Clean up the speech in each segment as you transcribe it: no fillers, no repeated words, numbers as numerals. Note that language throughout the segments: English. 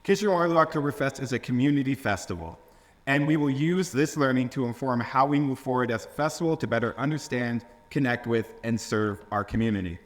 Kitchener-Waterloo Oktoberfest is a community festival, and we will use this learning to inform how we move forward as a festival to better understand, connect with, and serve our community.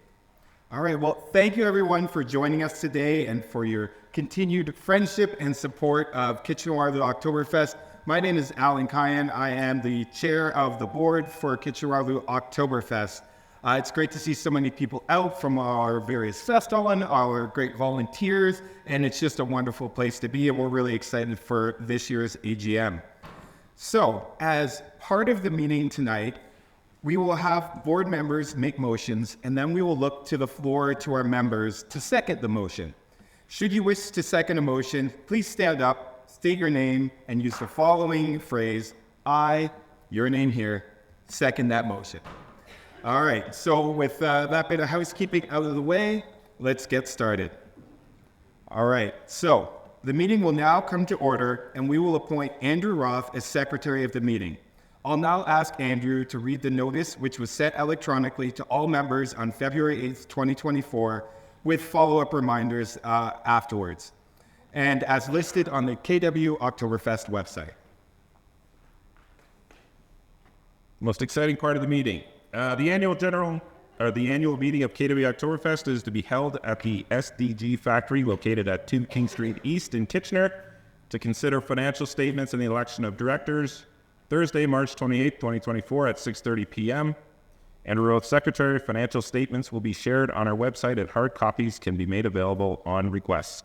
All right, well, thank you everyone for joining us today and for your continued friendship and support of Kitchener-Waterloo Oktoberfest. My name is Alan Kyan. I am the chair of the board for Kitchener-Waterloo Oktoberfest. It's great to see so many people out from our various festivals, our great volunteers, and it's just a wonderful place to be, and we're really excited for this year's AGM. So, as part of the meeting tonight, we will have board members make motions, and then we will look to the floor to our members to second the motion. Should you wish to second a motion, please stand up, state your name, and use the following phrase: I, your name here, second that motion. All right, so with that bit of housekeeping out of the way, let's get started. All right, so the meeting will now come to order, and we will appoint Andrew Roth as secretary of the meeting. I'll now ask Andrew to read the notice, which was sent electronically to all members on February 8th, 2024, with follow-up reminders afterwards, and as listed on the KW Oktoberfest website. Most exciting part of the meeting. The annual meeting of KW Oktoberfest is to be held at the SDG factory located at 2 King Street East in Kitchener to consider financial statements and the election of directors, Thursday, March 28, 2024 at 6:30 p.m. Andrew Roth, Secretary. Financial statements will be shared on our website, and hard copies can be made available on request.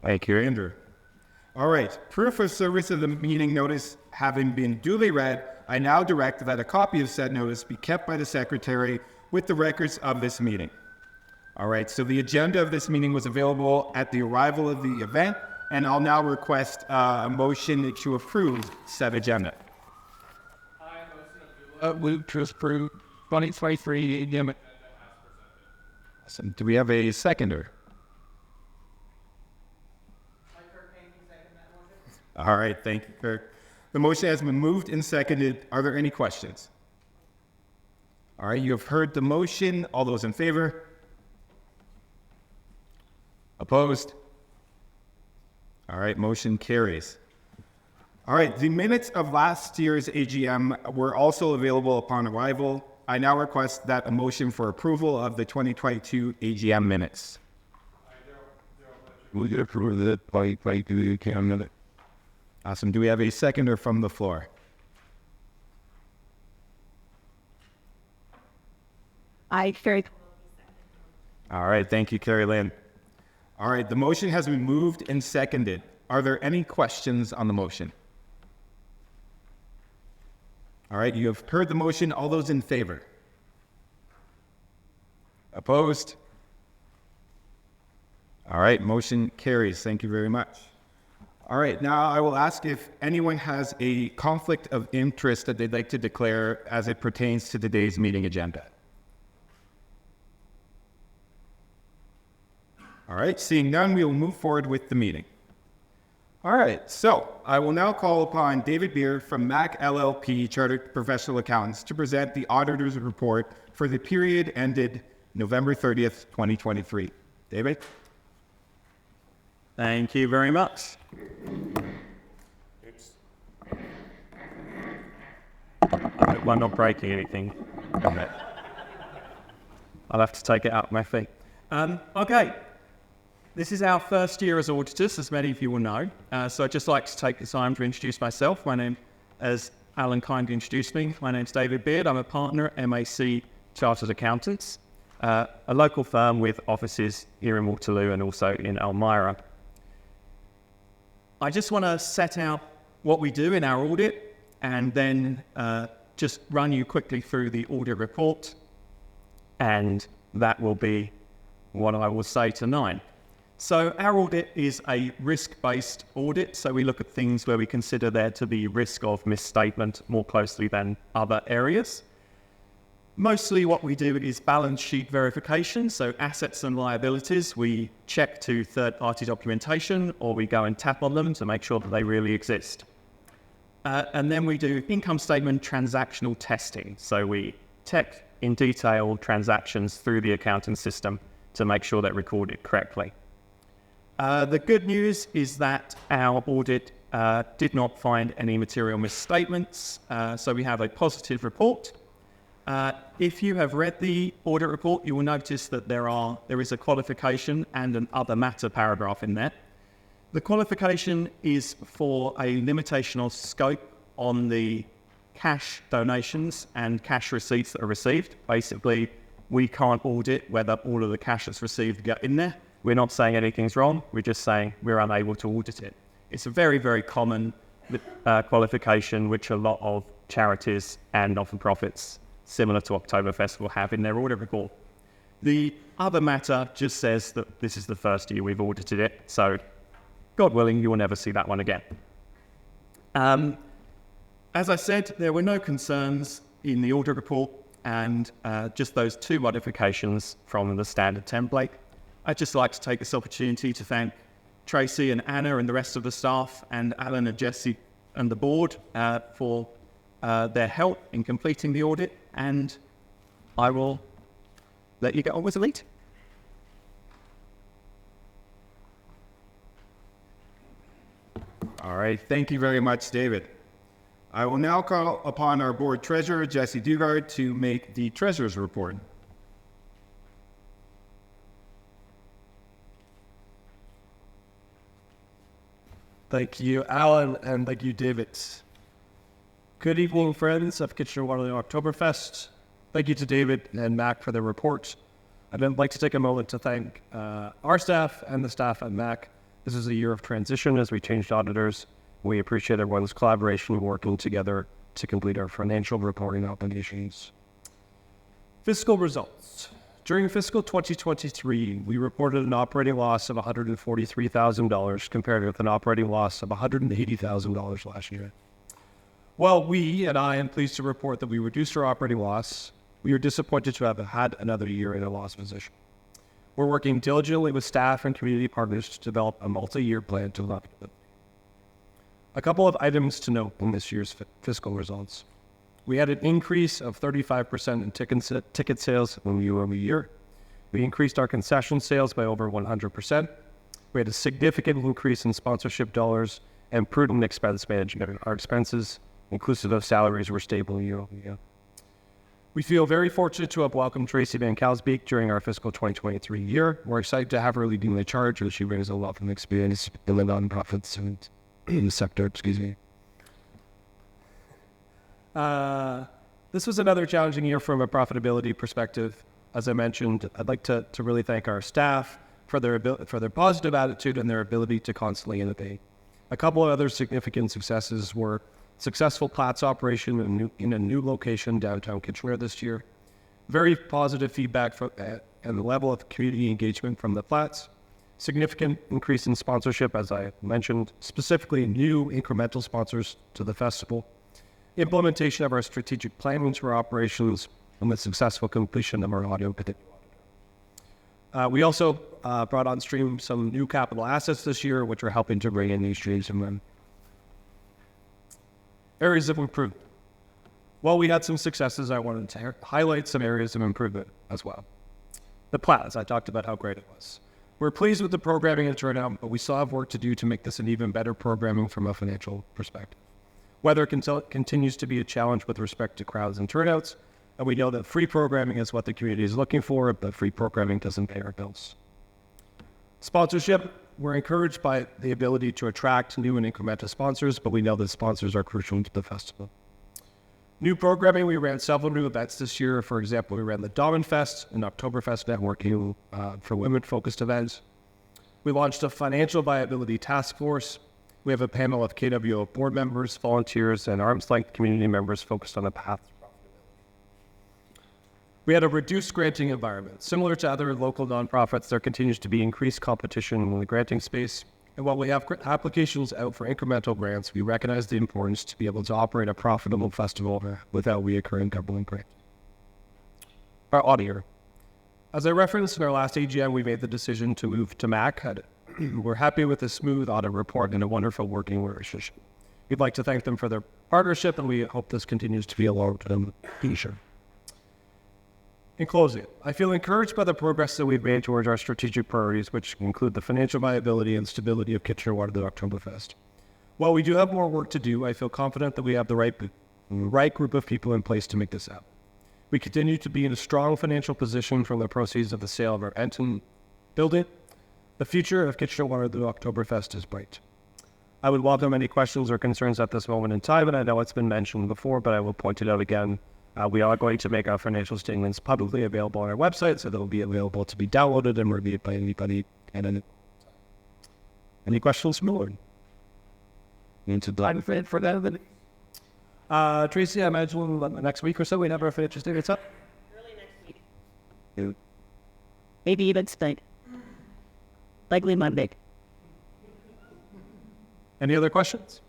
Thank you, Andrew. All right, proof of service of the meeting notice having been duly read, I now direct that a copy of said notice be kept by the secretary with the records of this meeting. All right, so the agenda of this meeting was available at the arrival of the event, and I'll now request a motion to approve said agenda. Move to approve 2023 AGM. Awesome. Do we have a seconder? All right, thank you, Kirk. The motion has been moved and seconded. Are there any questions? All right, you have heard the motion. All those in favor? Opposed? All right, motion carries. All right, the minutes of last year's AGM were also available upon arrival. I now request that a motion for approval of the 2022 AGM minutes. We get approved it by the candidate. Awesome. Do we have a seconder from the floor? Carrie. All right. Thank you, Carrie Lynn. All right. The motion has been moved and seconded. Are there any questions on the motion? All right. You have heard the motion. All those in favor? Opposed? All right. Motion carries. Thank you very much. All right, now I will ask if anyone has a conflict of interest that they'd like to declare as it pertains to today's meeting agenda. All right, seeing none, we will move forward with the meeting. All right, so I will now call upon David Beard from MAC LLP Chartered Professional Accountants to present the auditor's report for the period ended November 30th, 2023. David? Thank you very much. I hope I'm not breaking anything. I'll have to take it out of my feet. Okay, this is our first year as auditors, as many of you will know. So I'd just like to take the time to introduce myself. My name, as Alan kindly introduced me, my name's David Beard. I'm a partner at MAC Chartered Accountants, a local firm with offices here in Waterloo and also in Elmira. I just want to set out what we do in our audit and then just run you quickly through the audit report, and that will be what I will say tonight. So our audit is a risk-based audit, so we look at things where we consider there to be risk of misstatement more closely than other areas. Mostly what we do is balance sheet verification, so assets and liabilities. We check to third-party documentation, or we go and tap on them to make sure that they really exist. And then we do income statement transactional testing. So we check in detail transactions through the accounting system to make sure they're recorded correctly. The good news is that our audit did not find any material misstatements, so we have a positive report. If you have read the audit report, you will notice that there is a qualification and an other matter paragraph in there. The qualification is for a limitation of scope on the cash donations and cash receipts that are received. Basically, we can't audit whether all of the cash that's received get in there. We're not saying anything's wrong, we're just saying we're unable to audit it. It's a very, very common qualification which a lot of charities and not-for-profits similar to Oktoberfest will have in their audit report. The other matter just says that this is the first year we've audited it, so God willing, you will never see that one again. As I said, there were no concerns in the audit report and just those 2 modifications from the standard template. I'd just like to take this opportunity to thank Tracy and Anna and the rest of the staff and Alan and Jesse and the board for their help in completing the audit, and I will let you get on with the meeting. All right, thank you very much, David. I will now call upon our board treasurer, Jesse Dugard, to make the treasurer's report. Thank you, Alan, and thank you, David. Good evening, friends of Kitchener-Waterloo Oktoberfest. Thank you to David and Mac for their report. I'd like to take a moment to thank our staff and the staff at Mac. This is a year of transition as we changed auditors. We appreciate everyone's collaboration and working together to complete our financial reporting obligations. Fiscal results. During fiscal 2023, we reported an operating loss of $143,000 compared with an operating loss of $180,000 last year. While we, and I am pleased to report that we reduced our operating loss, we are disappointed to have had another year in a loss position. We're working diligently with staff and community partners to develop a multi-year plan to level it. A couple of items to note in this year's fiscal results. We had an increase of 35% in ticket sales year-over-year. We increased our concession sales by over 100%. We had a significant increase in sponsorship dollars and prudent expense management. Our expenses, inclusive of salaries, were stable year-over-year. We feel very fortunate to have welcomed Tracy Van Kalsbeek during our fiscal 2023 year. We're excited to have her leading the charge as she brings a lot of experience in the nonprofits and in the sector, This was another challenging year from a profitability perspective. As I mentioned, I'd like to really thank our staff for their positive attitude and their ability to constantly innovate. A couple of other significant successes were successful Platts operation in a new location downtown Kitchener this year. Very positive feedback and the level of community engagement from the Platts. Significant increase in sponsorship, as I mentioned, specifically new incremental sponsors to the festival. Implementation of our strategic planning to our operations and the successful completion of our audio video. We also brought on stream some new capital assets this year, which are helping to bring in new streams of money. Areas of improvement. While we had some successes, I wanted to highlight some areas of improvement as well. The Platts, I talked about how great it was. We're pleased with the programming and turnout, but we still have work to do to make this an even better programming from a financial perspective. Weather continues to be a challenge with respect to crowds and turnouts, and we know that free programming is what the community is looking for, but free programming doesn't pay our bills. Sponsorship, we're encouraged by the ability to attract new and incremental sponsors, but we know that sponsors are crucial to the festival. New programming, we ran several new events this year. For example, we ran the Oktoberfest and Oktoberfest networking for women-focused events. We launched a financial viability task force. We have a panel of KWO board members, volunteers, and arm's-length community members focused on the path to profitability. We had a reduced granting environment. Similar to other local nonprofits, there continues to be increased competition in the granting space. And while we have applications out for incremental grants, we recognize the importance to be able to operate a profitable festival without reoccurring government grants. Our auditor. As I referenced in our last AGM, we made the decision to move to Mac. We're happy with the smooth audit report and a wonderful working relationship. We'd like to thank them for their partnership, and we hope this continues to be a long-term feature. In closing, I feel encouraged by the progress that we've made towards our strategic priorities, which include the financial viability and stability of Kitchener-Waterloo Oktoberfest. While we do have more work to do, I feel confident that we have the right group of people in place to make this happen. We continue to be in a strong financial position from the proceeds of the sale of our Enton building. The future of Kitchener-Waterloo Oktoberfest is bright. I would welcome any questions or concerns at this moment in time, and I know it's been mentioned before, but I will point it out again. We are going to make our financial statements publicly available on our website, so they'll be available to be downloaded and reviewed by anybody. And any questions from the Lord? I'm fit for that. Tracy, I imagine next week or so we'd have our financial statements up. Early next week. Maybe even tonight. Likely Monday. Any other questions?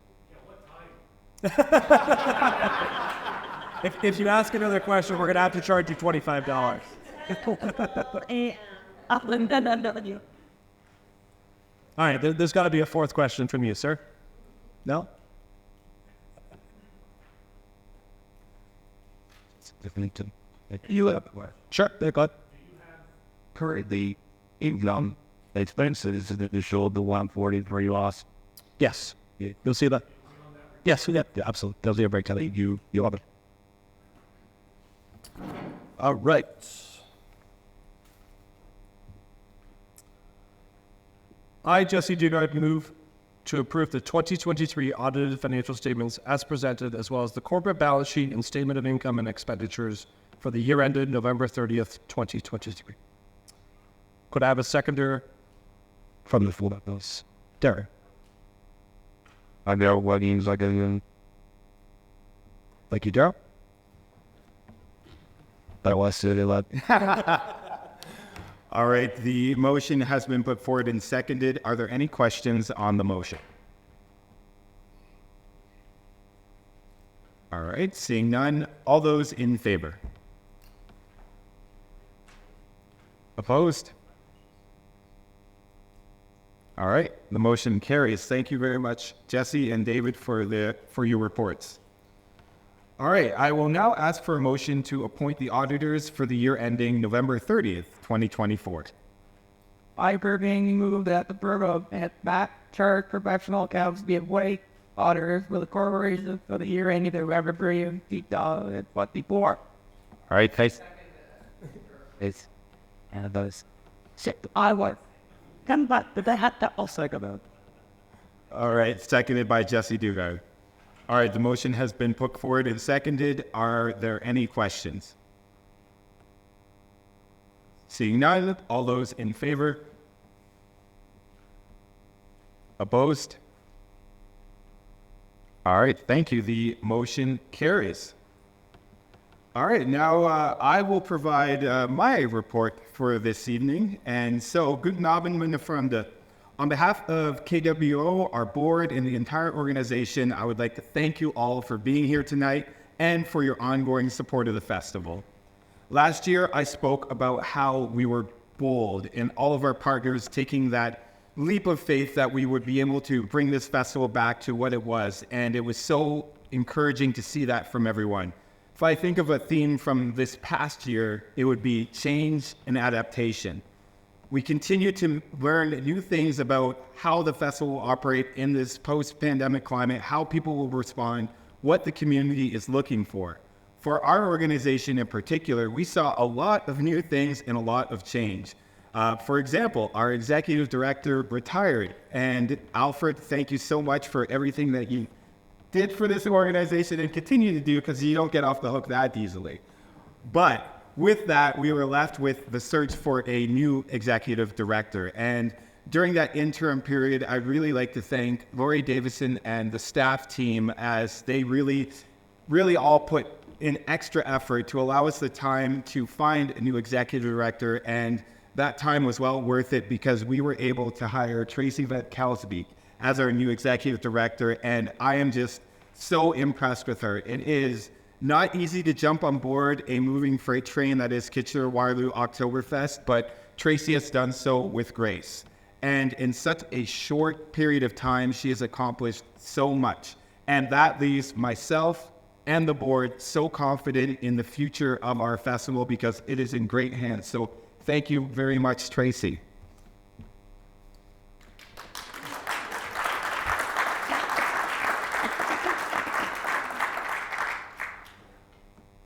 If you ask another question, we're going to have to charge you $25. All right, there's got to be a fourth question from you, sir. No? You have Sure, there, go ahead. currently income expenses that showed the 143 loss. Yes. You'll see that? Yes, yeah, absolutely. There'll be a breakdown. You have it. All right. I, Jesse Dugard, move to approve the 2023 audited financial statements as presented, as well as the corporate balance sheet and statement of income and expenditures for the year ended November 30th, 2023. Could I have a seconder from the full notes? Derek. I know what he's like. Thank you, Daryl. That was it. All right, the motion has been put forward and seconded. Are there any questions on the motion? All right, seeing none. All those in favor? Opposed? All right, the motion carries. Thank you very much, Jesse and David, for your reports. All right, I will now ask for a motion to appoint the auditors for the year ending November 30th, 2024. I being moved that the Borough of back charge professional accounts be appointed auditors for the corporation for the year ending November 30th, 2024. All right, thanks. It's and those. I was. Come back, but I had to also go about. All right, seconded by Jesse Dugard. All right, the motion has been put forward and seconded. Are there any questions? Seeing none, all those in favor? Opposed? All right, thank you. The motion carries. All right, now I will provide my report for this evening. And so, guten Abend, meine Freunde. On behalf of KWO, our board, and the entire organization, I would like to thank you all for being here tonight and for your ongoing support of the festival. Last year, I spoke about how we were bold in all of our partners taking that leap of faith that we would be able to bring this festival back to what it was, and it was so encouraging to see that from everyone. If I think of a theme from this past year, it would be change and adaptation. We continue to learn new things about how the festival will operate in this post-pandemic climate, how people will respond, what the community is looking for. For our organization in particular, we saw a lot of new things and a lot of change. For example, our executive director retired, and Alfred, thank you so much for everything that you did for this organization and continue to do, because you don't get off the hook that easily. But with that, we were left with the search for a new executive director. And during that interim period, I'd really like to thank Lori Davison and the staff team, as they really all put in extra effort to allow us the time to find a new executive director. And that time was well worth it, because we were able to hire Tracy Vetkowski as our new executive director. And I am just so impressed with her. It is not easy to jump on board a moving freight train that is Kitchener-Waterloo Oktoberfest, but Tracy has done so with grace. And in such a short period of time, she has accomplished so much. And that leaves myself and the board so confident in the future of our festival because it is in great hands. So thank you very much, Tracy.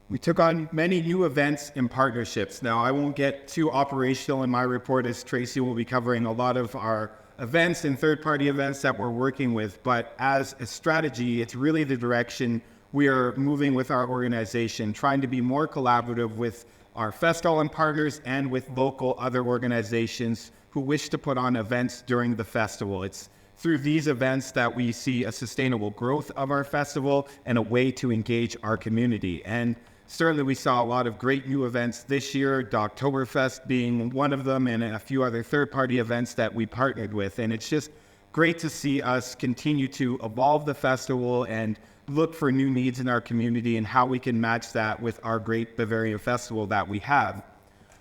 We took on many new events and partnerships. Now, I won't get too operational in my report as Tracy will be covering a lot of our events and third-party events that we're working with, but as a strategy, it's really the direction we are moving with our organization, trying to be more collaborative with our festival and partners and with local other organizations who wish to put on events during the festival. It's through these events that we see a sustainable growth of our festival and a way to engage our community. And certainly we saw a lot of great new events this year, the Oktoberfest being one of them, and a few other third-party events that we partnered with. And it's just great to see us continue to evolve the festival and look for new needs in our community and how we can match that with our great Bavarian festival that we have.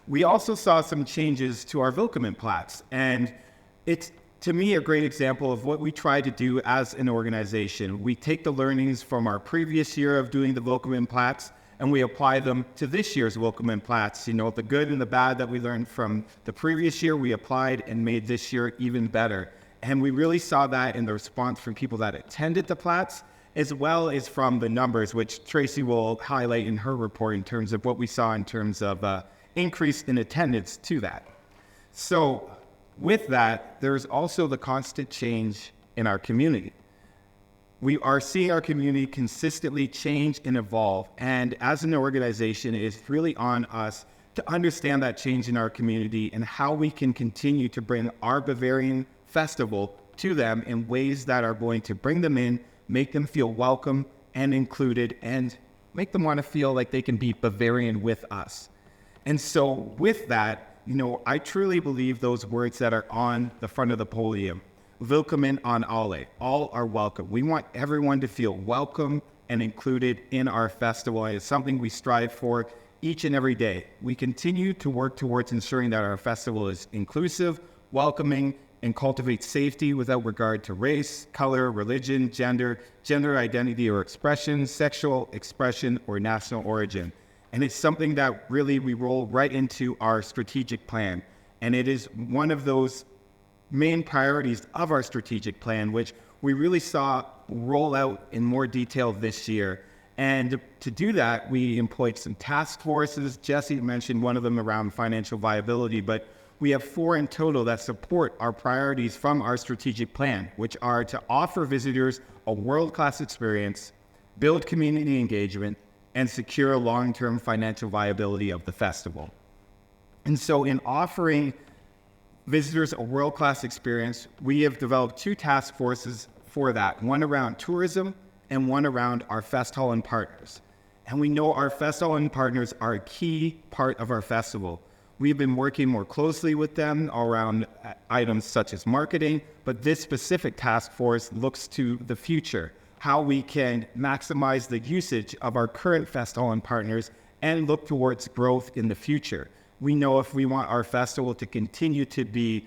We also saw some changes to our Willkommenplatz, and it's, to me, a great example of what we try to do as an organization. We take the learnings from our previous year of doing the Willkommenplatz and we apply them to this year's Willkommenplatz. You know, the good and the bad that we learned from the previous year, we applied and made this year even better. And we really saw that in the response from people that attended the Platz, as well as from the numbers, which Tracy will highlight in her report in terms of what we saw in terms of increase in attendance to that. So with that, there's also the constant change in our community. We are seeing our community consistently change and evolve. And as an organization, it's really on us to understand that change in our community and how we can continue to bring our Bavarian festival to them in ways that are going to bring them in, make them feel welcome and included, and make them want to feel like they can be Bavarian with us. And so with that, you know, I truly believe those words that are on the front of the podium, Willkommen an alle, all are welcome. We want everyone to feel welcome and included in our festival. It's something we strive for each and every day. We continue to work towards ensuring that our festival is inclusive, welcoming, and cultivate safety without regard to race, color, religion, gender identity or expression, sexual expression, or national origin. And it's something that really we roll right into our strategic plan. And it is one of those main priorities of our strategic plan, which we really saw roll out in more detail this year. And to do that, we employed some task forces. Jesse mentioned one of them around financial viability, but we have 4 in total that support our priorities from our strategic plan, which are to offer visitors a world-class experience, build community engagement, and secure long-term financial viability of the festival. And so in offering visitors a world-class experience, we have developed 2 task forces for that, one around tourism and one around our fest hall and partners. And we know our fest hall and partners are a key part of our festival. We've been working more closely with them around items such as marketing, but this specific task force looks to the future, how we can maximize the usage of our current fest hall and partners and look towards growth in the future. We know if we want our festival to continue to be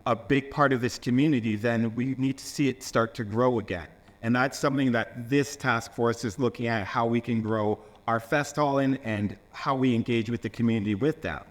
a big part of this community, then we need to see it start to grow again. And that's something that this task force is looking at, how we can grow our fest hall and how we engage with the community with that.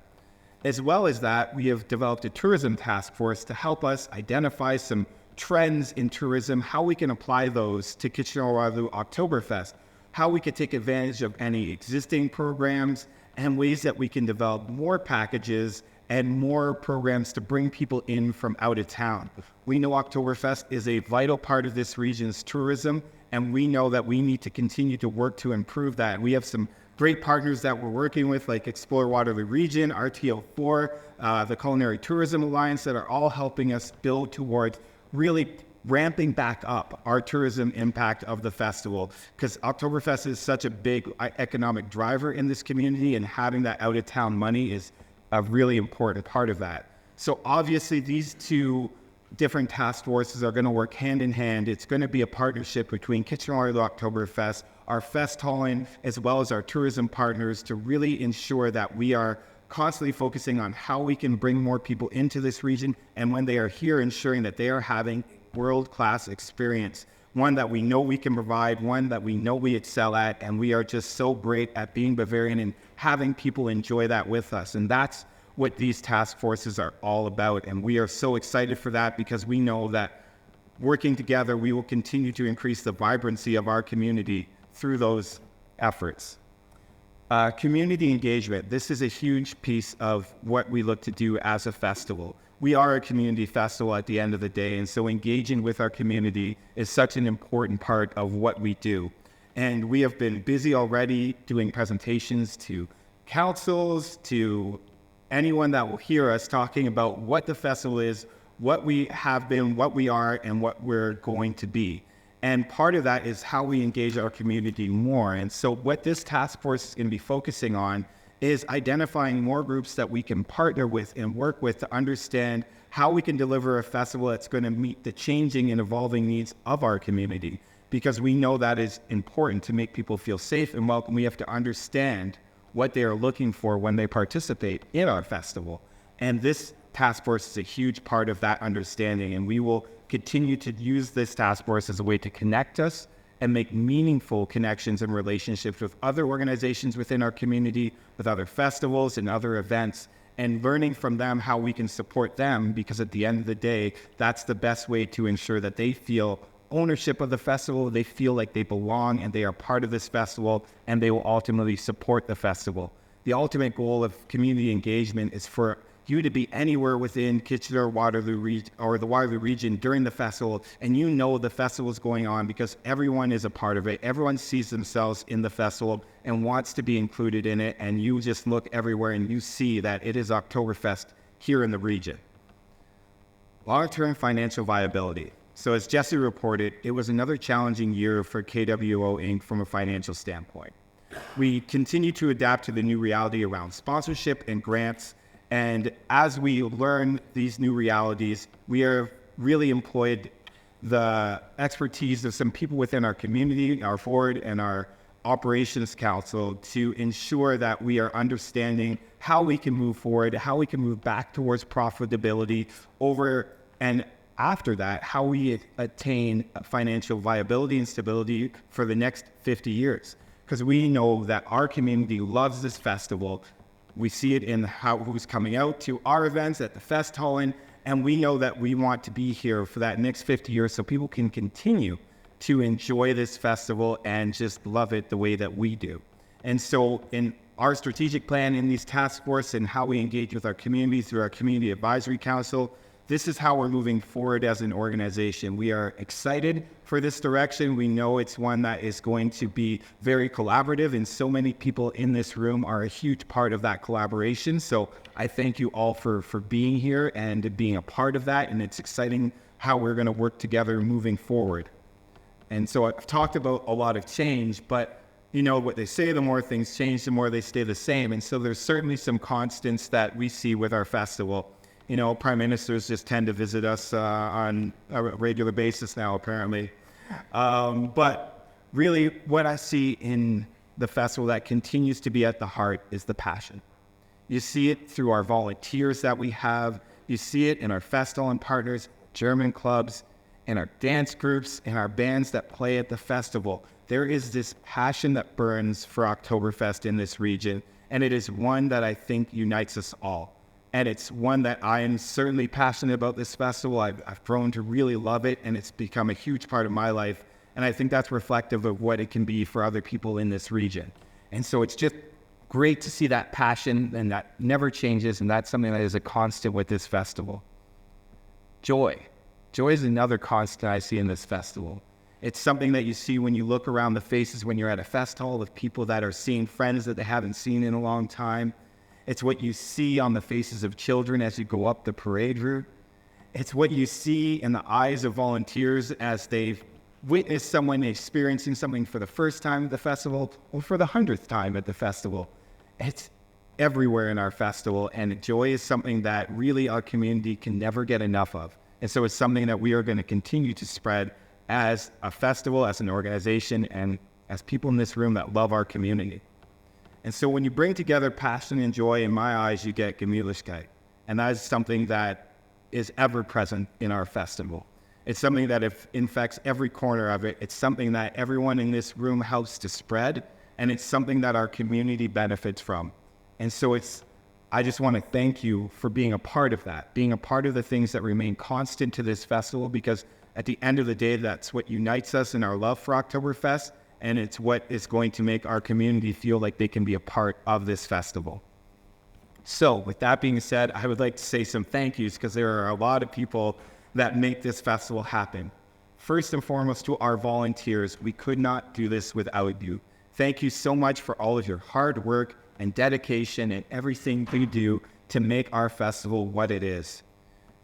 As well as that, we have developed a tourism task force to help us identify some trends in tourism, how we can apply those to Kitchener-Waterloo Oktoberfest, how we could take advantage of any existing programs, and ways that we can develop more packages and more programs to bring people in from out of town. We know Oktoberfest is a vital part of this region's tourism, and we know that we need to continue to work to improve that. We have some great partners that we're working with, like Explore Waterloo Region, RTO4, the Culinary Tourism Alliance, that are all helping us build towards really ramping back up our tourism impact of the festival, because Oktoberfest is such a big economic driver in this community, and having that out-of-town money is a really important part of that. So obviously these 2 different task forces are going to work hand in hand. It's going to be a partnership between Kitchener-Waterloo Oktoberfest, our fest halling, as well as our tourism partners, to really ensure that we are constantly focusing on how we can bring more people into this region, and when they are here, ensuring that they are having world-class experience one that we know we can provide, one that we know we excel at, and we are just so great at being Bavarian and having people enjoy that with us. And that's what these task forces are all about. And we are so excited for that because we know that working together, we will continue to increase the vibrancy of our community through those efforts. Community engagement. This is a huge piece of what we look to do as a festival. We are a community festival at the end of the day, and so engaging with our community is such an important part of what we do. And we have been busy already doing presentations to councils, to anyone that will hear us talking about what the festival is, what we have been, what we are, and what we're going to be. And part of that is how we engage our community more. And so what this task force is going to be focusing on is identifying more groups that we can partner with and work with to understand how we can deliver a festival that's going to meet the changing and evolving needs of our community. Because we know that is important to make people feel safe and welcome. We have to understand what they are looking for when they participate in our festival. And this task force is a huge part of that understanding, and we will continue to use this task force as a way to connect us and make meaningful connections and relationships with other organizations within our community, with other festivals and other events, and learning from them how we can support them, because at the end of the day, that's the best way to ensure that they feel ownership of the festival, they feel like they belong and they are part of this festival, and they will ultimately support the festival. The ultimate goal of community engagement is for you to be anywhere within Kitchener, Waterloo or the Waterloo region during the festival, and you know the festival is going on because everyone is a part of it. Everyone sees themselves in the festival and wants to be included in it, and you just look everywhere and you see that it is Oktoberfest here in the region. Long-term financial viability. So as Jesse reported, it was another challenging year for KWO Inc. from a financial standpoint. We continue to adapt to the new reality around sponsorship and grants. And as we learn these new realities, we have really employed the expertise of some people within our community, our board, and our operations council to ensure that we are understanding how we can move forward, how we can move back towards profitability over and after that, how we attain financial viability and stability for the next 50 years. Because we know that our community loves this festival. We see it in who's coming out to our events at the Fest Hall, and we know that we want to be here for that next 50 years so people can continue to enjoy this festival and just love it the way that we do. And so in our strategic plan in these task force and how we engage with our community through our Community Advisory Council, this is how we're moving forward as an organization. We are excited for this direction. We know it's one that is going to be very collaborative, and so many people in this room are a huge part of that collaboration. So I thank you all for being here and being a part of that, and it's exciting how we're going to work together moving forward. And so I've talked about a lot of change, but you know what they say, the more things change, the more they stay the same. And so there's certainly some constants that we see with our festival. You know, prime ministers just tend to visit us on a regular basis now, apparently. But really what I see in the festival that continues to be at the heart is the passion. You see it through our volunteers that we have. You see it in our festival and partners, German clubs, and our dance groups, and our bands that play at the festival. There is this passion that burns for Oktoberfest in this region, and it is one that I think unites us all. And it's one that I am certainly passionate about this festival. I've grown to really love it, and it's become a huge part of my life. And I think that's reflective of what it can be for other people in this region. And so it's just great to see that passion, and that never changes, and that's something that is a constant with this festival. Joy. Joy is another constant I see in this festival. It's something that you see when you look around the faces when you're at a fest hall of people that are seeing friends that they haven't seen in a long time. It's what you see on the faces of children as you go up the parade route. It's what you see in the eyes of volunteers as they've witnessed someone experiencing something for the first time at the festival or for the 100th time at the festival. It's everywhere in our festival, and joy is something that really our community can never get enough of. And so it's something that we are going to continue to spread as a festival, as an organization, and as people in this room that love our community. And so when you bring together passion and joy, in my eyes, you get Gemütlichkeit. And that is something that is ever present in our festival. It's something that infects every corner of it. It's something that everyone in this room helps to spread, and it's something that our community benefits from. And so I just want to thank you for being a part of that, being a part of the things that remain constant to this festival, because at the end of the day, that's what unites us in our love for Oktoberfest, and it's what is going to make our community feel like they can be a part of this festival. So with that being said, I would like to say some thank yous, because there are a lot of people that make this festival happen. First and foremost, to our volunteers, we could not do this without you. Thank you so much for all of your hard work and dedication and everything you do to make our festival what it is.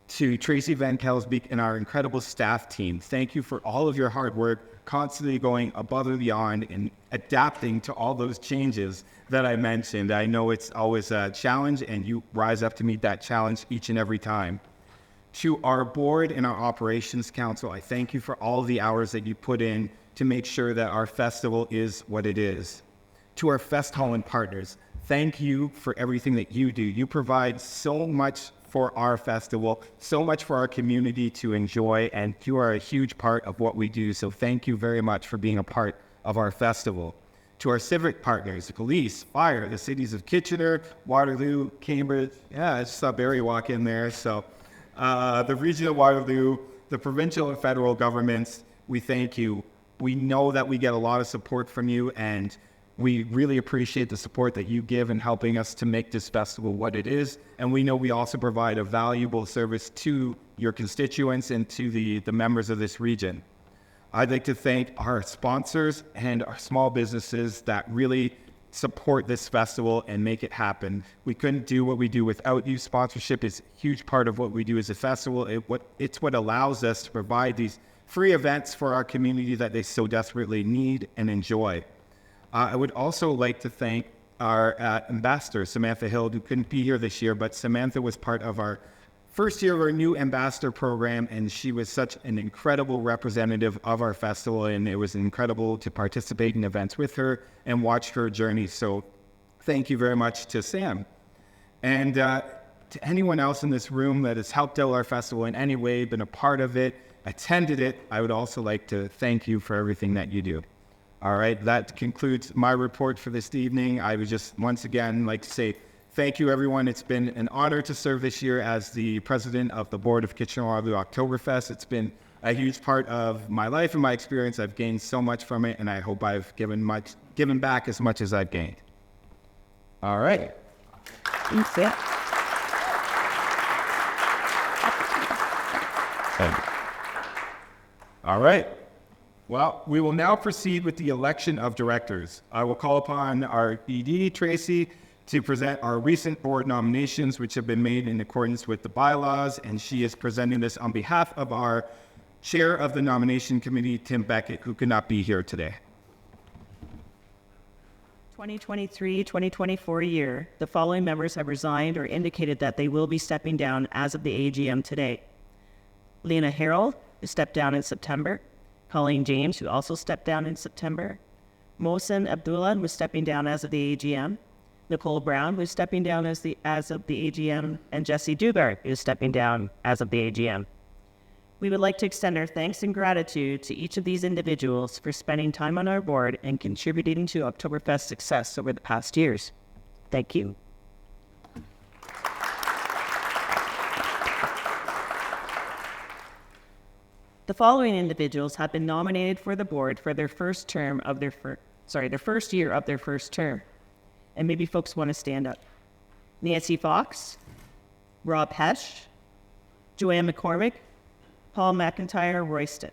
To Tracy Van Kelsbeek and our incredible staff team, thank you for all of your hard work, constantly going above and beyond and adapting to all those changes that I mentioned. I know it's always a challenge, and you rise up to meet that challenge each and every time. To our board and our operations council, I thank you for all the hours that you put in to make sure that our festival is what it is. To our Fest Holland partners, thank you for everything that you do. You provide so much for our festival, so much for our community to enjoy, and you are a huge part of what we do. So thank you very much for being a part of our festival. To our civic partners, the police, fire, the cities of Kitchener, Waterloo, Cambridge. Yeah, I just saw Barry walk in there. So the region of Waterloo, the provincial and federal governments, we thank you. We know that we get a lot of support from you, and we really appreciate the support that you give in helping us to make this festival what it is. And we know we also provide a valuable service to your constituents and to the members of this region. I'd like to thank our sponsors and our small businesses that really support this festival and make it happen. We couldn't do what we do without you. Sponsorship is a huge part of what we do as a festival. It's what allows us to provide these free events for our community that they so desperately need and enjoy. I would also like to thank our ambassador, Samantha Hill, who couldn't be here this year, but Samantha was part of our first year of our new ambassador program, and she was such an incredible representative of our festival, and it was incredible to participate in events with her and watch her journey. So thank you very much to Sam. And to anyone else in this room that has helped out our festival in any way, been a part of it, attended it, I would also like to thank you for everything that you do. All right, that concludes my report for this evening. I would just once again like to say thank you, everyone. It's been an honor to serve this year as the president of the board of Kitchener-Waterloo Oktoberfest. It's been a huge part of my life and my experience. I've gained so much from it, and I hope I've given back as much as I've gained. All right. All right. Well, we will now proceed with the election of directors. I will call upon our ED, Tracy, to present our recent board nominations, which have been made in accordance with the bylaws, and she is presenting this on behalf of our chair of the nomination committee, Tim Beckett, who could not be here today. 2023-2024 year, the following members have resigned or indicated that they will be stepping down as of the AGM today. Lena Harrell, who stepped down in September. Colleen James, who also stepped down in September. Mohsen Abdullah, who is stepping down as of the AGM. Nicole Brown, who is stepping down as of the AGM. And Jesse Dugard, who is stepping down as of the AGM. We would like to extend our thanks and gratitude to each of these individuals for spending time on our board and contributing to Oktoberfest's success over the past years. Thank you. The following individuals have been nominated for the board for their first year of their first term. And maybe folks want to stand up. Nancy Fox, Rob Hesch, Joanne McCormick, Paul McIntyre Royston.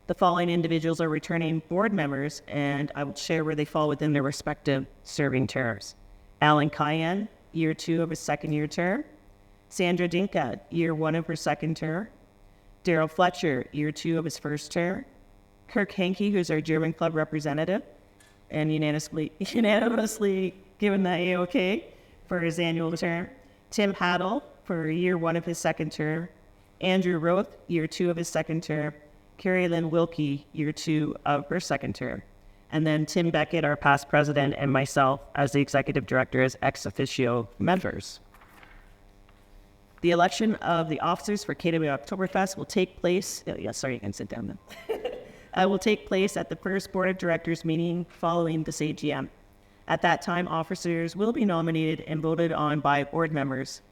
The following individuals are returning board members, and I will share where they fall within their respective serving terms. Alan Cayenne, year 2 of his second-year term. Sandra Dinka, year 1 of her second term. Daryl Fletcher, year 2 of his first term. Kirk Henke, who's our German club representative, and unanimously given the AOK for his annual term. Tim Haddle, for year 1 of his second term. Andrew Roth, year 2 of his second term. Carrie Lynn Wilkie, year 2 of her second term. And then Tim Beckett, our past president, and myself as the executive director as ex officio members. The election of the officers for KW Oktoberfest will take place, sorry, you can sit down then. Will take place at the first Board of Directors meeting following this AGM. At that time, officers will be nominated and voted on by board members,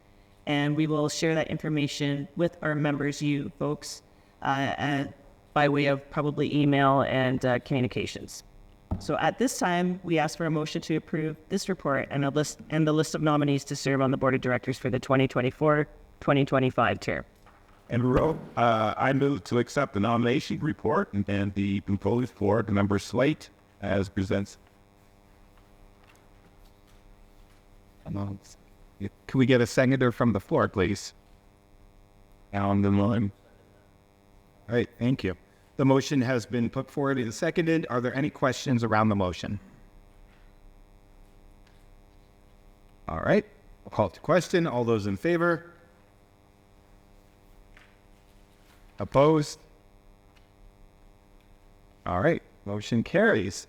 and we will share that information with our members, you folks, by way of probably email and communications. So at this time, we ask for a motion to approve this report and the list of nominees to serve on the Board of Directors for the 2024-2025 term. And I move to accept the nomination report and the proposed board member slate as presents. Can we get a seconder from the floor, please? Down the line. All right, thank you. The motion has been put forward and seconded. Are there any questions around the motion? All right, I'll call to question. All those in favor? Opposed? All right, motion carries.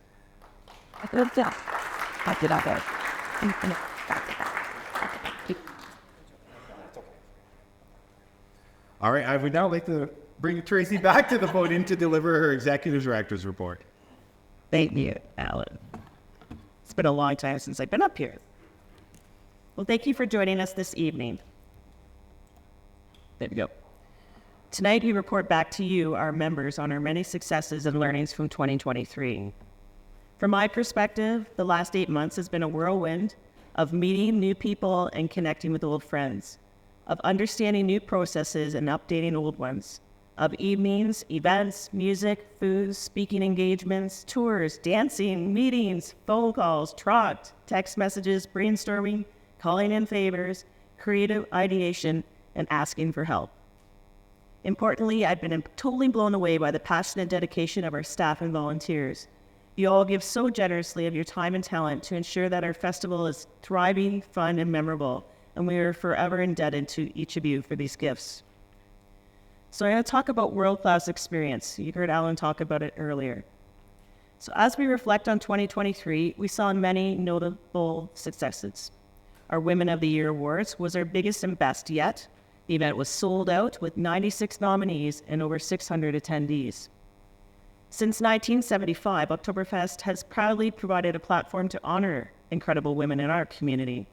All right, I would now like to bring Tracy back to the podium to deliver her executive director's report. Thank you, Alan. It's been a long time since I've been up here. Well, thank you for joining us this evening. There we go. Tonight, we report back to you, our members, on our many successes and learnings from 2023. From my perspective, the last 8 months has been a whirlwind of meeting new people and connecting with old friends, of understanding new processes and updating old ones, of evenings, events, music, food, speaking engagements, tours, dancing, meetings, phone calls, trot, text messages, brainstorming, calling in favors, creative ideation, and asking for help. Importantly, I've been totally blown away by the passion and dedication of our staff and volunteers. You all give so generously of your time and talent to ensure that our festival is thriving, fun, and memorable, and we are forever indebted to each of you for these gifts. So I'm going to talk about world-class experience. You heard Alan talk about it earlier. So as we reflect on 2023, we saw many notable successes. Our Women of the Year Awards was our biggest and best yet. The event was sold out with 96 nominees and over 600 attendees. Since 1975, Oktoberfest has proudly provided a platform to honor incredible women in our community.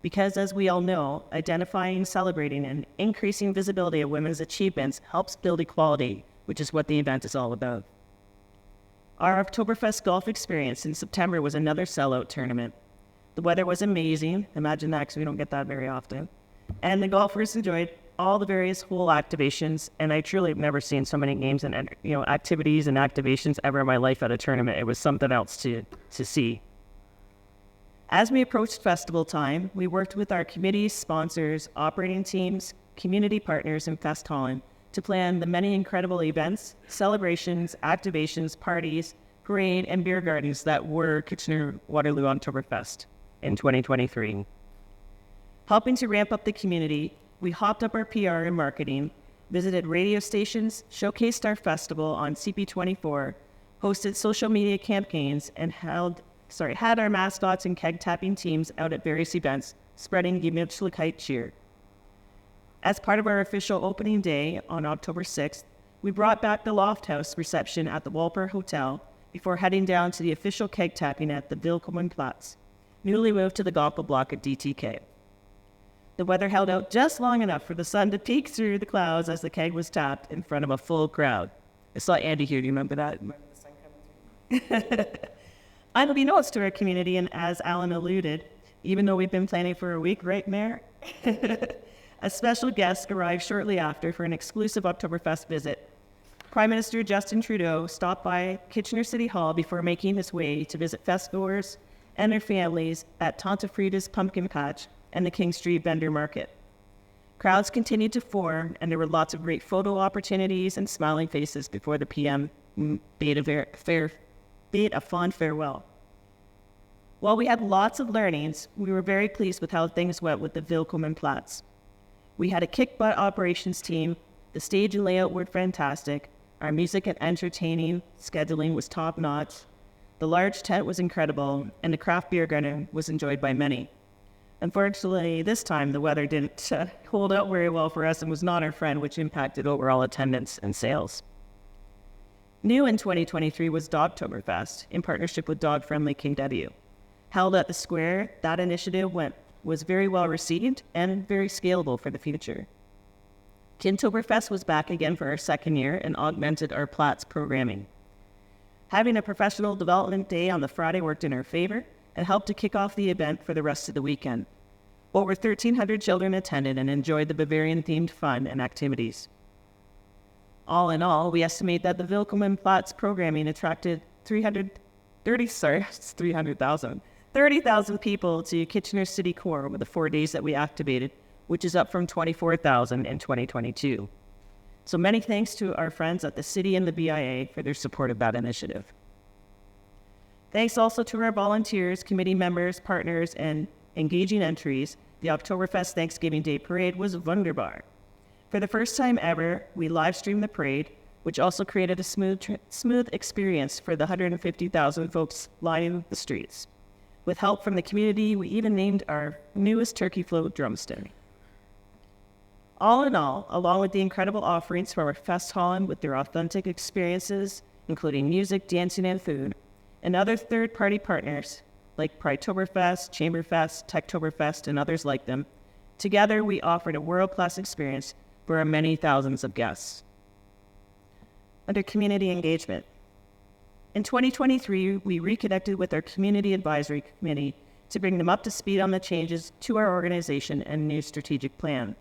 Because, as we all know, identifying, celebrating, and increasing visibility of women's achievements helps build equality, which is what the event is all about. Our Oktoberfest golf experience in September was another sellout tournament. The weather was amazing. Imagine that, because we don't get that very often. And the golfers enjoyed all the various hole activations, and I truly have never seen so many games and activities and activations ever in my life at a tournament. It was something else to see. As we approached festival time, we worked with our committees, sponsors, operating teams, community partners, and Fest Holland to plan the many incredible events, celebrations, activations, parties, parade, and beer gardens that were Kitchener-Waterloo Oktoberfest in 2023. Helping to ramp up the community, we hopped up our PR and marketing, visited radio stations, showcased our festival on CP24, hosted social media campaigns, and had our mascots and keg tapping teams out at various events, spreading Gemütlichkeit cheer. As part of our official opening day on October 6th, we brought back the Loft House reception at the Walper Hotel before heading down to the official keg tapping at the Willkommenplatz, newly moved to the Gopel block at DTK. The weather held out just long enough for the sun to peek through the clouds as the keg was tapped in front of a full crowd. I saw Andy here. Do you remember that? Remember the sun coming through? Unbeknownst to our community, and as Alan alluded, even though we've been planning for a week, right, Mayor? A special guest arrived shortly after for an exclusive Oktoberfest visit. Prime Minister Justin Trudeau stopped by Kitchener City Hall before making his way to visit festgoers and their families at Tante Frida's Pumpkin Patch and the King Street Vendor Market. Crowds continued to form, and there were lots of great photo opportunities and smiling faces before the PM bade a fond farewell. While we had lots of learnings, we were very pleased with how things went with the Willkommenplatz. We had a kick-butt operations team, the stage and layout were fantastic, our music and entertaining scheduling was top-notch, the large tent was incredible, and the craft beer garden was enjoyed by many. Unfortunately, this time the weather didn't hold out very well for us and was not our friend, which impacted overall attendance and sales. New in 2023 was Dogtoberfest, in partnership with dog-friendly KW. Held at the square, that initiative was very well received and very scalable for the future. Kintoberfest was back again for our second year and augmented our Platts programming. Having a professional development day on the Friday worked in our favor and helped to kick off the event for the rest of the weekend. Over 1,300 children attended and enjoyed the Bavarian-themed fun and activities. All in all, we estimate that the Willkommen Platts programming attracted 30,000 people to Kitchener City Core over the 4 days that we activated, which is up from 24,000 in 2022. So many thanks to our friends at the city and the BIA for their support of that initiative. Thanks also to our volunteers, committee members, partners, and engaging entries. The Oktoberfest Thanksgiving Day Parade was wunderbar. For the first time ever, we live-streamed the parade, which also created a smooth experience for the 150,000 folks lining the streets. With help from the community, we even named our newest turkey float Drumstick. All in all, along with the incredible offerings from our Fest Holland with their authentic experiences, including music, dancing, and food, and other third-party partners like Pridetoberfest, Chamberfest, Techtoberfest, and others like them, together we offered a world-class experience for our many thousands of guests. Under community engagement, in 2023, we reconnected with our Community Advisory Committee to bring them up to speed on the changes to our organization and new strategic plan.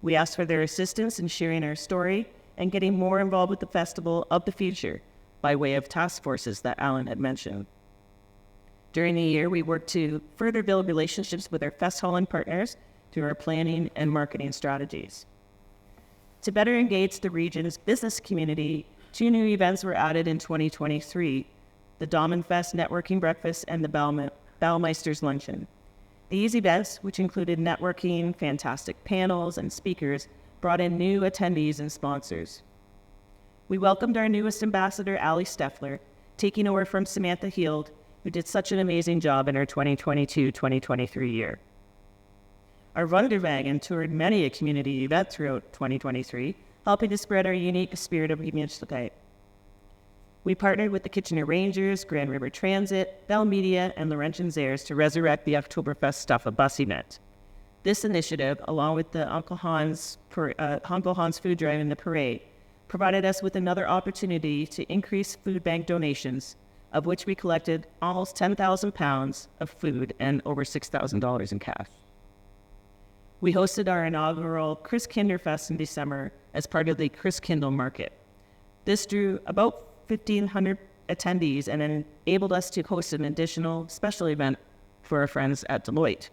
We asked for their assistance in sharing our story and getting more involved with the Festival of the Future by way of task forces that Alan had mentioned. During the year, we worked to further build relationships with our Fest Holland partners through our planning and marketing strategies. To better engage the region's business community, 2 new events were added in 2023, the Damenfest Networking Breakfast and the Baumeisters Luncheon. These events, which included networking, fantastic panels, and speakers, brought in new attendees and sponsors. We welcomed our newest ambassador, Ali Steffler, taking over from Samantha Heald, who did such an amazing job in our 2022-2023 year. Our Wunderwagen toured many a community event throughout 2023, helping to spread our unique spirit of Gemeinschaft. We partnered with the Kitchener Rangers, Grand River Transit, Bell Media, and Laurentian Ayres to resurrect the Oktoberfest Stuff a Bus event. This initiative, along with the Uncle Hans food drive in the parade, provided us with another opportunity to increase food bank donations, of which we collected almost 10,000 pounds of food and over $6,000 in cash. We hosted our inaugural Christkinderfest in December as part of the Christkindl Market. This drew about 1,500 attendees and enabled us to host an additional special event for our friends at Deloitte.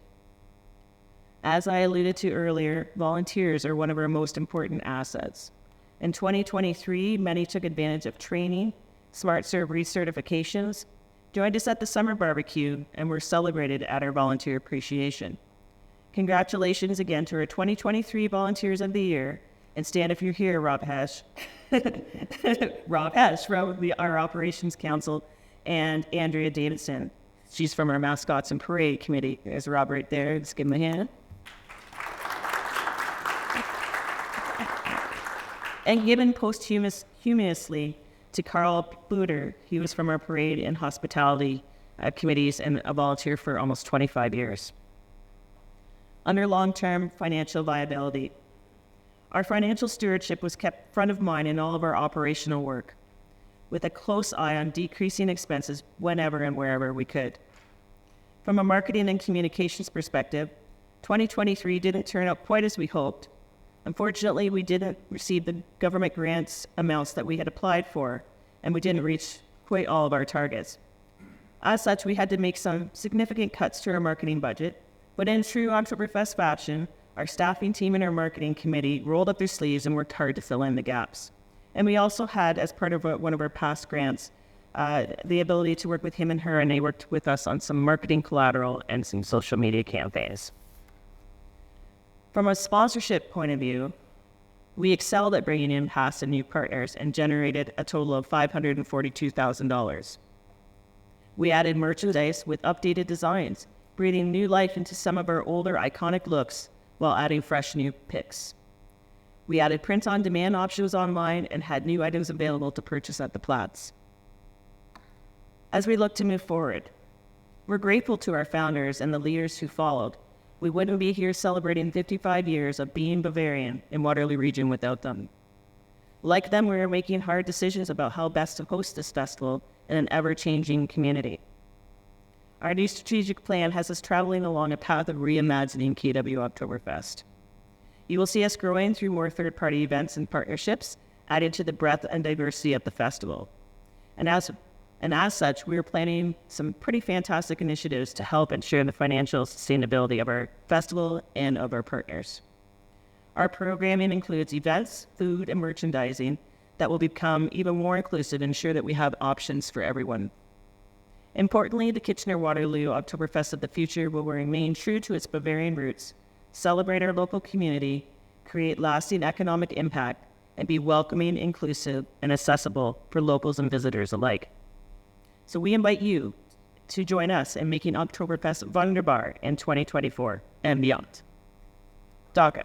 As I alluded to earlier, volunteers are one of our most important assets. In 2023, many took advantage of training, SmartServe recertifications, joined us at the summer barbecue, and were celebrated at our volunteer appreciation. Congratulations again to our 2023 Volunteers of the Year, and stand if you're here, Rob Hesh. Rob Hesh from our Operations Council, and Andrea Davidson. She's from our Mascots and Parade Committee. There's Rob right there. Let's give him a hand. And given posthumously to Carl Buder. He was from our Parade and Hospitality committees and a volunteer for almost 25 years. Under long-term financial viability, our financial stewardship was kept front of mind in all of our operational work, with a close eye on decreasing expenses whenever and wherever we could. From a marketing and communications perspective, 2023 didn't turn out quite as we hoped. Unfortunately, we didn't receive the government grants amounts that we had applied for, and we didn't reach quite all of our targets. As such, we had to make some significant cuts to our marketing budget, but in true Oktoberfest fashion, our staffing team and our marketing committee rolled up their sleeves and worked hard to fill in the gaps. And we also had, as part of one of our past grants, the ability to work with him and her, and they worked with us on some marketing collateral and some social media campaigns. From a sponsorship point of view, we excelled at bringing in past and new partners and generated a total of $542,000. We added merchandise with updated designs, breathing new life into some of our older iconic looks while adding fresh new picks. We added print-on-demand options online and had new items available to purchase at the Platts. As we look to move forward, we're grateful to our founders and the leaders who followed. We wouldn't be here celebrating 55 years of being Bavarian in Waterloo Region without them. Like them, we are making hard decisions about how best to host this festival in an ever-changing community. Our new strategic plan has us traveling along a path of reimagining KW Oktoberfest. You will see us growing through more third-party events and partnerships, adding to the breadth and diversity of the festival. And as such, we are planning some pretty fantastic initiatives to help ensure the financial sustainability of our festival and of our partners. Our programming includes events, food, and merchandising that will become even more inclusive and ensure that we have options for everyone. Importantly, the Kitchener-Waterloo Oktoberfest of the future will remain true to its Bavarian roots, celebrate our local community, create lasting economic impact, and be welcoming, inclusive, and accessible for locals and visitors alike. So we invite you to join us in making Oktoberfest wunderbar in 2024 and beyond. Danke.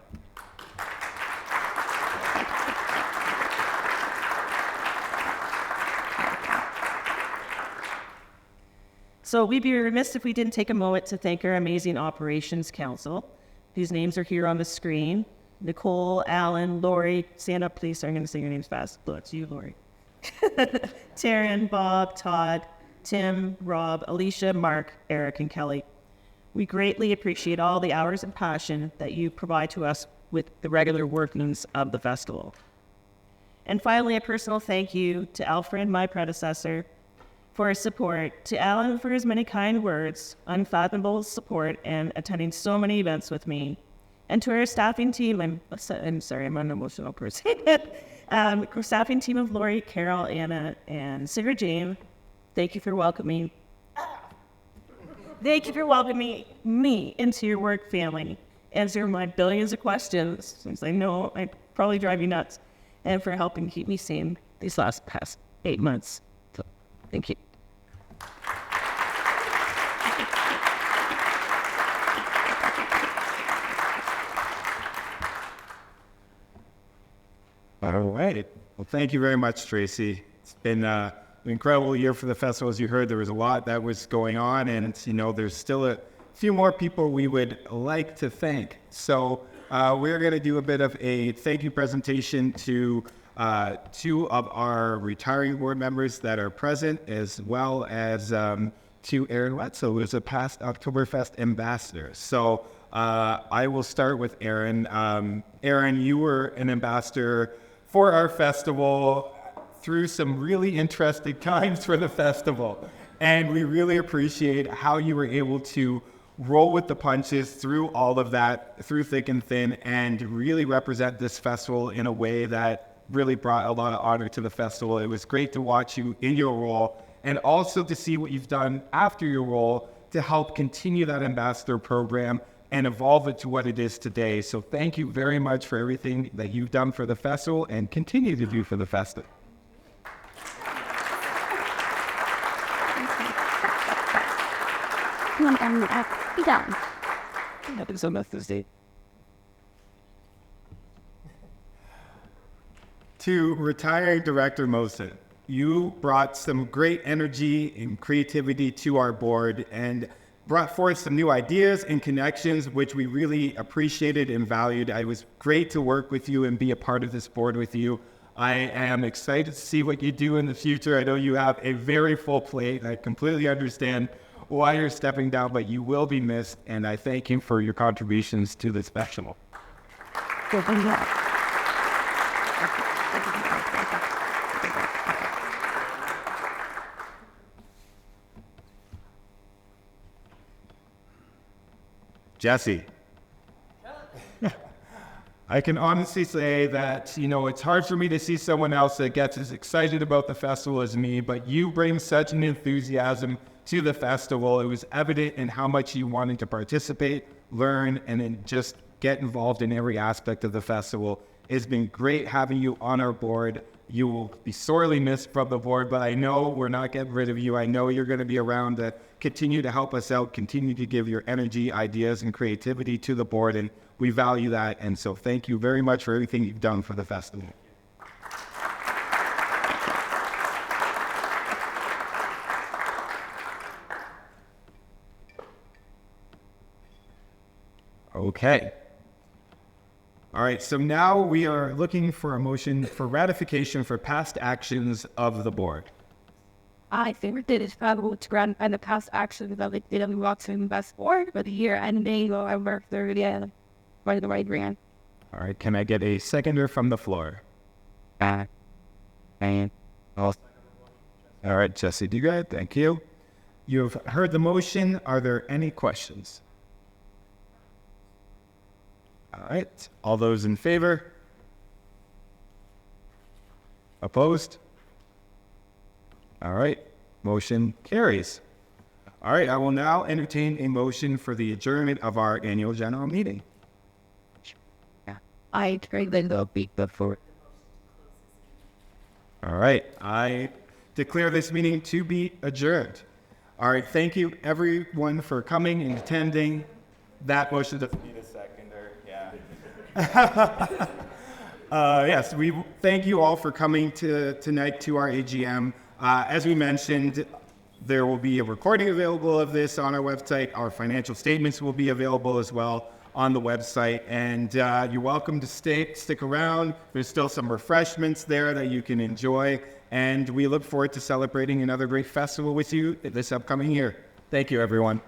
So we'd be remiss if we didn't take a moment to thank our amazing Operations Council, whose names are here on the screen. Nicole, Alan, Lori, stand up please, so I'm going to say your names fast. Look, it's you, Lori. Taryn, Bob, Todd, Tim, Rob, Alicia, Mark, Eric, and Kelly. We greatly appreciate all the hours and passion that you provide to us with the regular workings of the festival. And finally, a personal thank you to Alfred, my predecessor, for his support, to Alan for his many kind words, unfathomable support, and attending so many events with me, and to our staffing team, I'm sorry, I'm an emotional person, staffing team of Lori, Carol, Anna, and Sarah Jane, thank you for welcoming me into your work family, answering my billions of questions, since I know I probably drive you nuts, and for helping keep me sane these past 8 months. So, thank you. All right. Well, thank you very much, Tracy. It's been an incredible year for the festival. As you heard, there was a lot that was going on, and there's still a few more people we would like to thank. So we're going to do a bit of a thank you presentation to two of our retiring board members that are present, as well as to Aaron Wetzel, who is a past Oktoberfest ambassador. So I will start with Aaron. Aaron, you were an ambassador for our festival through some really interesting times for the festival. And we really appreciate how you were able to roll with the punches through all of that, through thick and thin, and really represent this festival in a way that really brought a lot of honor to the festival. It was great to watch you in your role, and also to see what you've done after your role to help continue that ambassador program and evolve it to what it is today. So thank you very much for everything that you've done for the festival and continue to do for the festival. Be done. Happens on Thursday. To retiring Director Mosen, you brought some great energy and creativity to our board and brought forth some new ideas and connections, which we really appreciated and valued. It was great to work with you and be a part of this board with you. I am excited to see what you do in the future. I know you have a very full plate. I completely understand why you're stepping down, but you will be missed, and I thank you for your contributions to this festival. Jesse. I can honestly say that, it's hard for me to see someone else that gets as excited about the festival as me, but you bring such an enthusiasm to the festival. It was evident in how much you wanted to participate, learn, and then just get involved in every aspect of the festival. It's been great having you on our board. You will be sorely missed from the board, but I know we're not getting rid of you. I know you're going to be around to continue to help us out, continue to give your energy, ideas, and creativity to the board, and we value that. And so thank you very much for everything you've done for the festival. Okay. All right, so now we are looking for a motion for ratification for past actions of the board. I think that it's probably to grant and the past actions of the Data Watson Best Board for the year ending November 30th by the right grant. All right, can I get a seconder from the floor? All right, Jesse Dugard, thank you. You've heard the motion. Are there any questions? All right, all those in favor? Opposed? All right, motion carries. All right, I will now entertain a motion for the adjournment of our annual general meeting. I trade the beat before. All right, I declare this meeting to be adjourned. All right, thank you everyone for coming and attending. That motion doesn't need a seconder, yeah. Yes, we thank you all for coming tonight to our AGM. As we mentioned, there will be a recording available of this on our website. Our financial statements will be available as well on the website, and you're welcome to stick around. There's still some refreshments there that you can enjoy, and we look forward to celebrating another great festival with you this upcoming year. Thank you, everyone.